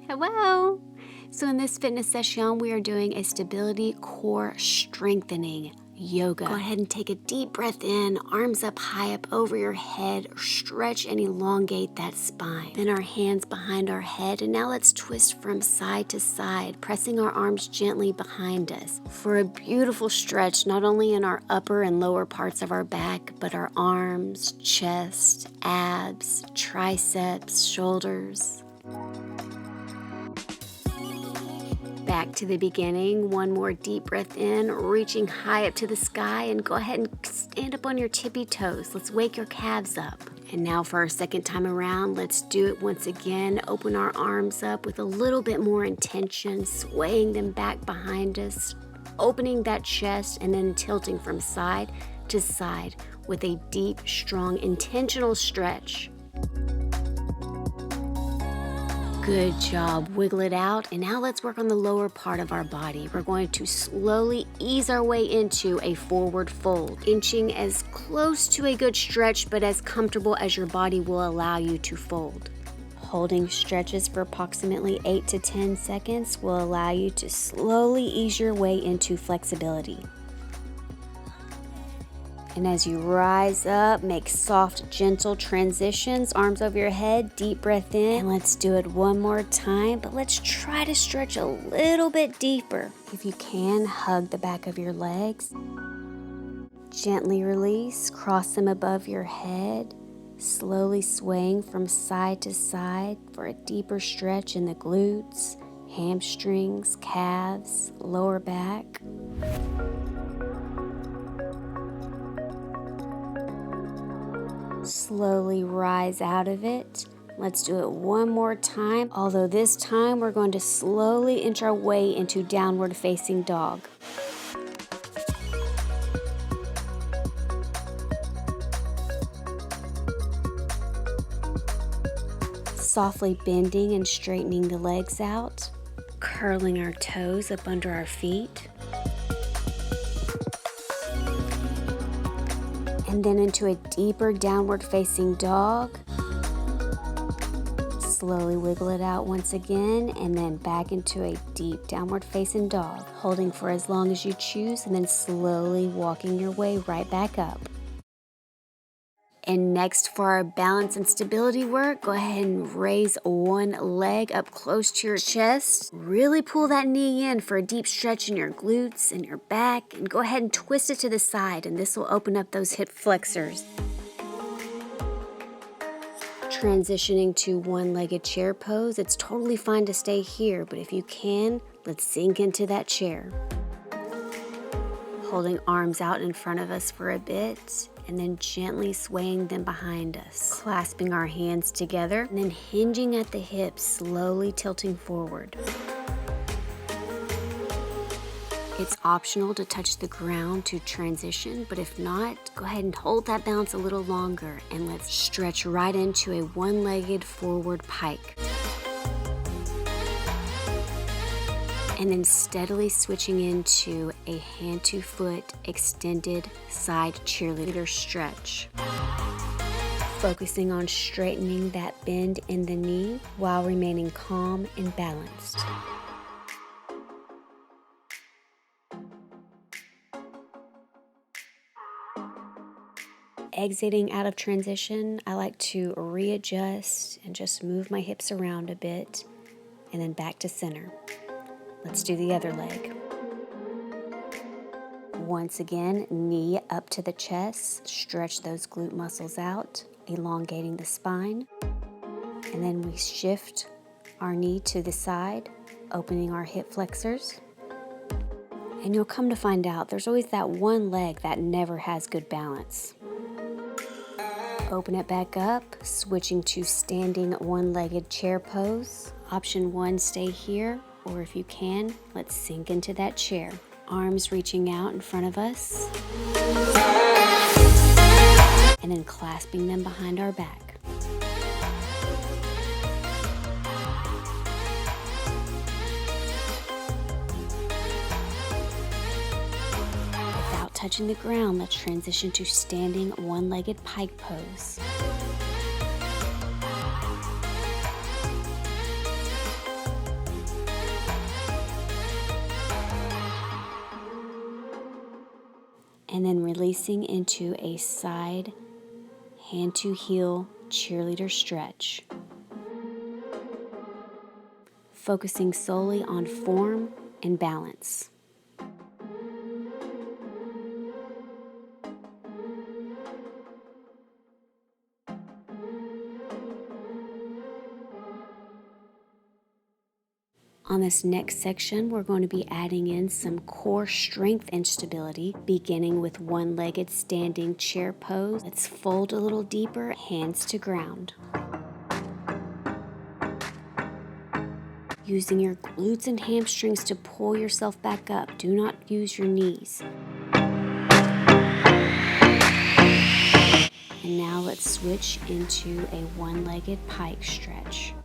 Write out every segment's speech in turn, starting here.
Hello! So in this fitness session, we are doing a stability core strengthening yoga. Go ahead and take a deep breath in, arms up high up over your head, stretch and elongate that spine. Then our hands behind our head, and now let's twist from side to side, pressing our arms gently behind us for a beautiful stretch, not only in our upper and lower parts of our back, but our arms, chest, abs, triceps, shoulders. Back to the beginning. One more deep breath in, reaching high up to the sky, and go ahead and stand up on your tippy toes. Let's wake your calves up. And now for our second time around, let's do it once again. Open our arms up with a little bit more intention, swaying them back behind us, opening that chest, and then tilting from side to side with a deep, strong, intentional stretch. Good job. Wiggle it out. And now let's work on the lower part of our body. We're going to slowly ease our way into a forward fold, inching as close to a good stretch, but as comfortable as your body will allow you to fold. Holding stretches for approximately 8 to 10 seconds will allow you to slowly ease your way into flexibility. And as you rise up, make soft, gentle transitions, arms over your head, deep breath in. And let's do it one more time, but let's try to stretch a little bit deeper. If you can, hug the back of your legs. Gently release, cross them above your head, slowly swaying from side to side for a deeper stretch in the glutes, hamstrings, calves, lower back. Slowly rise out of it. Let's do it one more time, although this time we're going to slowly inch our way into downward facing dog. Softly bending and straightening the legs out, curling our toes up under our feet. And then into a deeper downward facing dog. Slowly wiggle it out once again, and then back into a deep downward facing dog, holding for as long as you choose, and then slowly walking your way right back up. And next, for our balance and stability work, go ahead and raise one leg up close to your chest. Really pull that knee in for a deep stretch in your glutes and your back. And go ahead and twist it to the side, and this will open up those hip flexors. Transitioning to one-legged chair pose. It's totally fine to stay here, but if you can, let's sink into that chair. Holding arms out in front of us for a bit, and then gently swaying them behind us. Clasping our hands together, and then hinging at the hips, slowly tilting forward. It's optional to touch the ground to transition, but if not, go ahead and hold that balance a little longer, and let's stretch right into a one-legged forward pike. And then steadily switching into a hand to foot extended side cheerleader stretch. Focusing on straightening that bend in the knee while remaining calm and balanced. Exiting out of transition, I like to readjust and just move my hips around a bit, and then back to center. Let's do the other leg. Once again, knee up to the chest, stretch those glute muscles out, elongating the spine. And then we shift our knee to the side, opening our hip flexors. And you'll come to find out there's always that one leg that never has good balance. Open it back up, switching to standing one-legged chair pose. Option 1, stay here. Or if you can, let's sink into that chair. Arms reaching out in front of us. And then clasping them behind our back. Without touching the ground, let's transition to standing one-legged pike pose. and then releasing into a side hand to heel cheerleader stretch. Focusing solely on form and balance. On this next section, we're going to be adding in some core strength and stability, beginning with one-legged standing chair pose. Let's fold a little deeper, hands to ground. Using your glutes and hamstrings to pull yourself back up. Do not use your knees. And now let's switch into a one-legged pike stretch.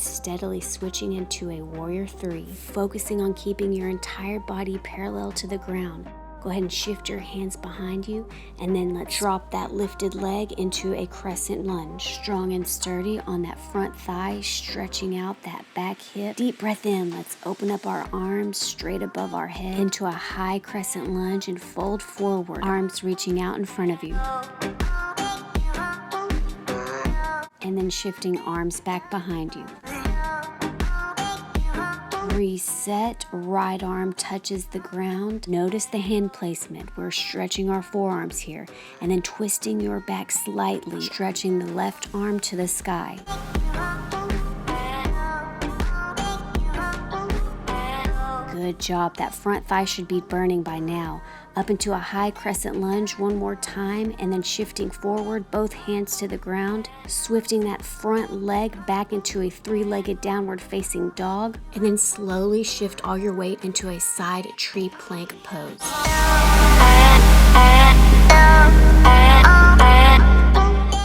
Steadily switching into a warrior 3, focusing on keeping your entire body parallel to the ground. Go ahead and shift your hands behind you, and then let's drop that lifted leg into a crescent lunge. Strong and sturdy on that front thigh, stretching out that back hip. Deep breath in. Let's open up our arms straight above our head into a high crescent lunge and fold forward, arms reaching out in front of you. And then shifting arms back behind you. Reset, right arm touches the ground. Notice the hand placement. We're stretching our forearms here, and then twisting your back slightly, stretching the left arm to the sky. Good job. That front thigh should be burning by now. Up into a high crescent lunge one more time, and then shifting forward, both hands to the ground, swifting that front leg back into a three-legged downward facing dog, and then slowly shift all your weight into a side tree plank pose.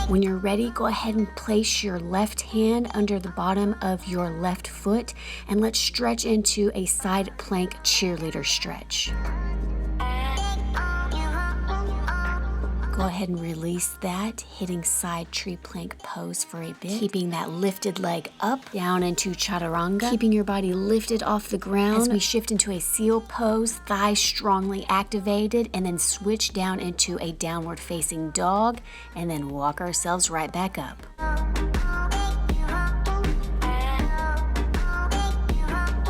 When you're ready, go ahead and place your left hand under the bottom of your left foot, and let's stretch into a side plank cheerleader stretch. Go ahead and release that, hitting side tree plank pose for a bit. Keeping that lifted leg up, down into chaturanga. Keeping your body lifted off the ground as we shift into a seal pose, thighs strongly activated, and then switch down into a downward facing dog, and then walk ourselves right back up.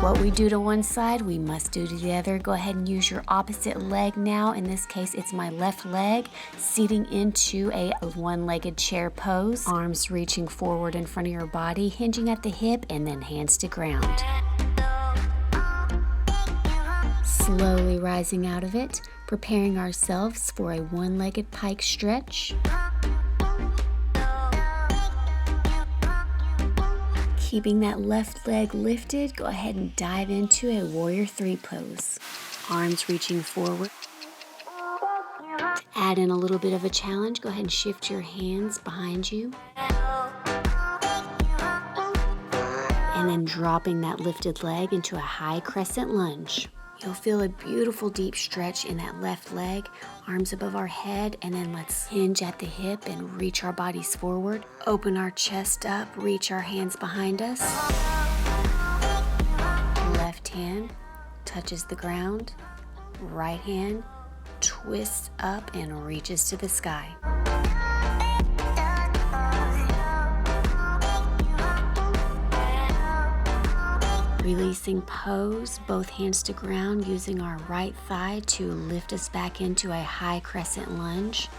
What we do to one side, we must do to the other. Go ahead and use your opposite leg now. In this case, it's my left leg, seating into a one-legged chair pose. Arms reaching forward in front of your body, hinging at the hip, and then hands to ground. Slowly rising out of it, preparing ourselves for a one-legged pike stretch. Keeping that left leg lifted, go ahead and dive into a warrior 3 pose. Arms reaching forward. To add in a little bit of a challenge, go ahead and shift your hands behind you. And then dropping that lifted leg into a high crescent lunge. You'll feel a beautiful deep stretch in that left leg, arms above our head, and then let's hinge at the hip and reach our bodies forward. Open our chest up, reach our hands behind us. Left hand touches the ground, right hand twists up and reaches to the sky. Releasing pose, both hands to ground, using our right thigh to lift us back into a high crescent lunge.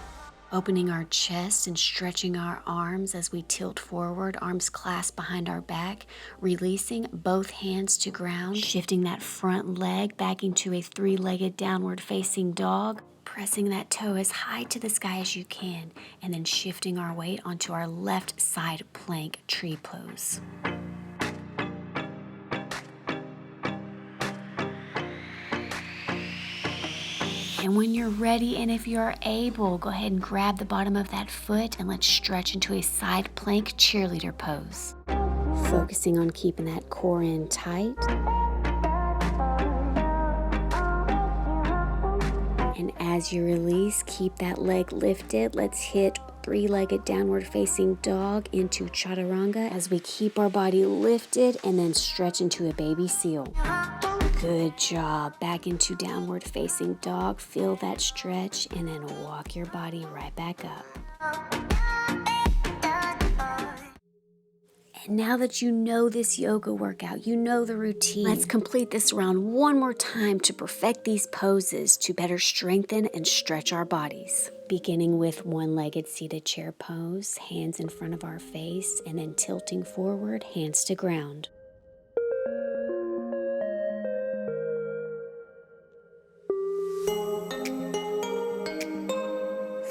Opening our chest and stretching our arms as we tilt forward, arms clasped behind our back. Releasing both hands to ground, shifting that front leg back into a three-legged downward facing dog. Pressing that toe as high to the sky as you can, and then shifting our weight onto our left side plank tree pose. And when you're ready, and if you're able, go ahead and grab the bottom of that foot and let's stretch into a side plank cheerleader pose. Focusing on keeping that core in tight. And as you release, keep that leg lifted. Let's hit three-legged downward facing dog into chaturanga as we keep our body lifted and then stretch into a baby seal. Good job. Back into downward facing dog. Feel that stretch and then walk your body right back up. And now that you know this yoga workout, you know the routine, let's complete this round one more time to perfect these poses to better strengthen and stretch our bodies. Beginning with one-legged seated chair pose, hands in front of our face, and then tilting forward, hands to ground.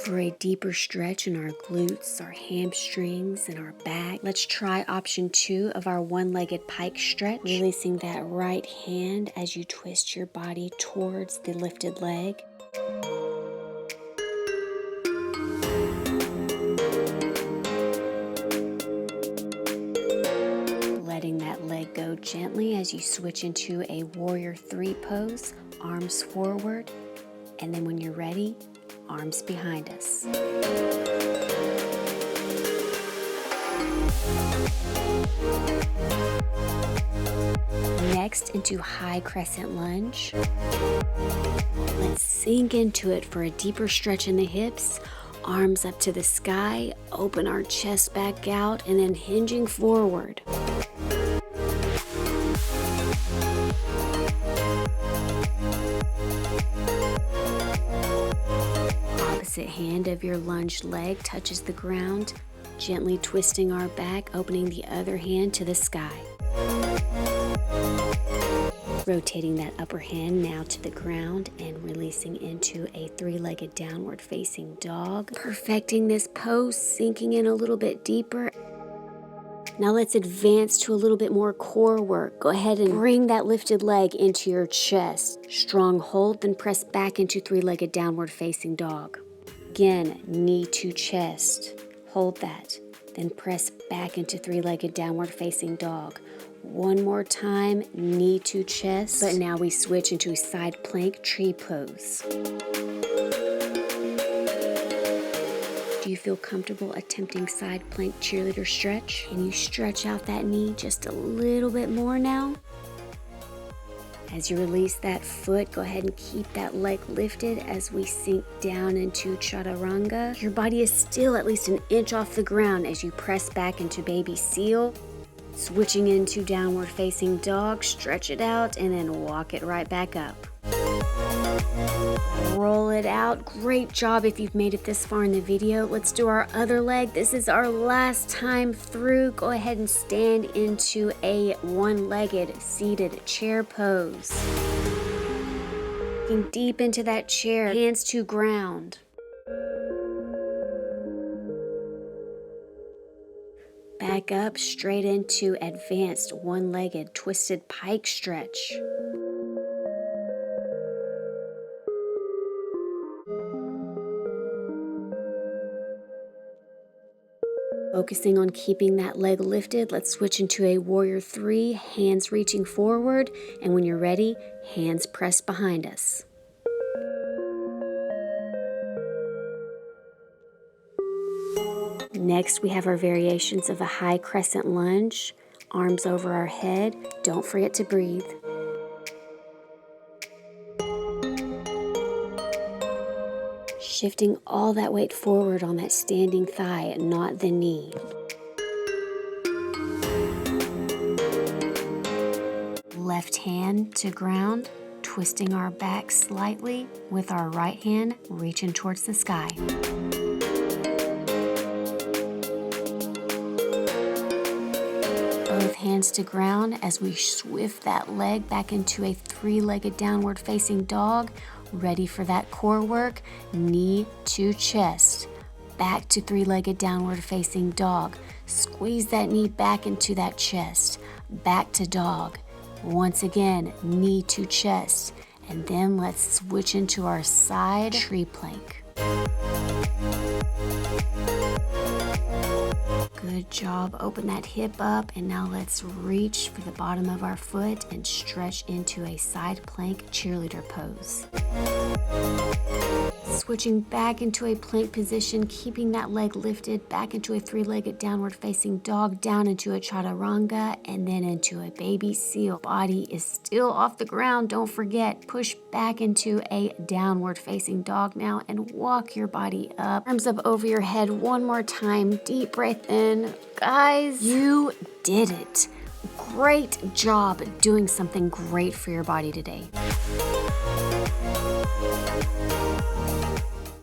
For a deeper stretch in our glutes, our hamstrings, and our back, let's try option 2 of our one-legged pike stretch, releasing that right hand as you twist your body towards the lifted leg. Letting that leg go gently as you switch into a warrior 3 pose, arms forward, and then when you're ready, arms behind us. Next, into high crescent lunge. Let's sink into it for a deeper stretch in the hips. Arms up to the sky, open our chest back out, and then hinging forward. Opposite hand of your lunged leg touches the ground, gently twisting our back, opening the other hand to the sky. Rotating that upper hand now to the ground and releasing into a 3-legged downward facing dog. Perfecting this pose, sinking in a little bit deeper. Now let's advance to a little bit more core work. Go ahead and bring that lifted leg into your chest. Strong hold, then press back into 3-legged downward facing dog. Again, knee to chest. Hold that. Then press back into 3-legged downward facing dog. One more time, knee to chest. But now we switch into a side plank tree pose. Do you feel comfortable attempting side plank cheerleader stretch? Can you stretch out that knee just a little bit more now? As you release that foot, go ahead and keep that leg lifted as we sink down into chaturanga. Your body is still at least an inch off the ground as you press back into baby seal. Switching into downward facing dog, stretch it out and then walk it right back up. Roll it out. Great job if you've made it this far in the video. Let's do our other leg. This is our last time through. Go ahead and stand into a one-legged seated chair pose. Looking deep into that chair, hands to ground. Back up straight into advanced one-legged twisted pike stretch. Focusing on keeping that leg lifted, let's switch into a warrior 3, hands reaching forward, and when you're ready, hands pressed behind us. Next, we have our variations of a high crescent lunge, arms over our head. Don't forget to breathe. Shifting all that weight forward on that standing thigh, not the knee. Left hand to ground, twisting our back slightly with our right hand reaching towards the sky. Both hands to ground as we swift that leg back into a 3-legged downward facing dog. Ready for that core work, knee to chest, back to 3-legged downward facing dog. Squeeze that knee back into that chest, back to dog. Once again, knee to chest, and then let's switch into our side tree plank. Good job. Open that hip up, and now let's reach for the bottom of our foot and stretch into a side plank cheerleader pose. Switching back into a plank position, keeping that leg lifted, back into a three-legged downward facing dog, down into a chaturanga, and then into a baby seal. Body is still off the ground. Don't forget, push back into a downward facing dog now and walk your body up. Arms up over your head one more time. Deep breath in. Guys, you did it. Great job doing something great for your body today.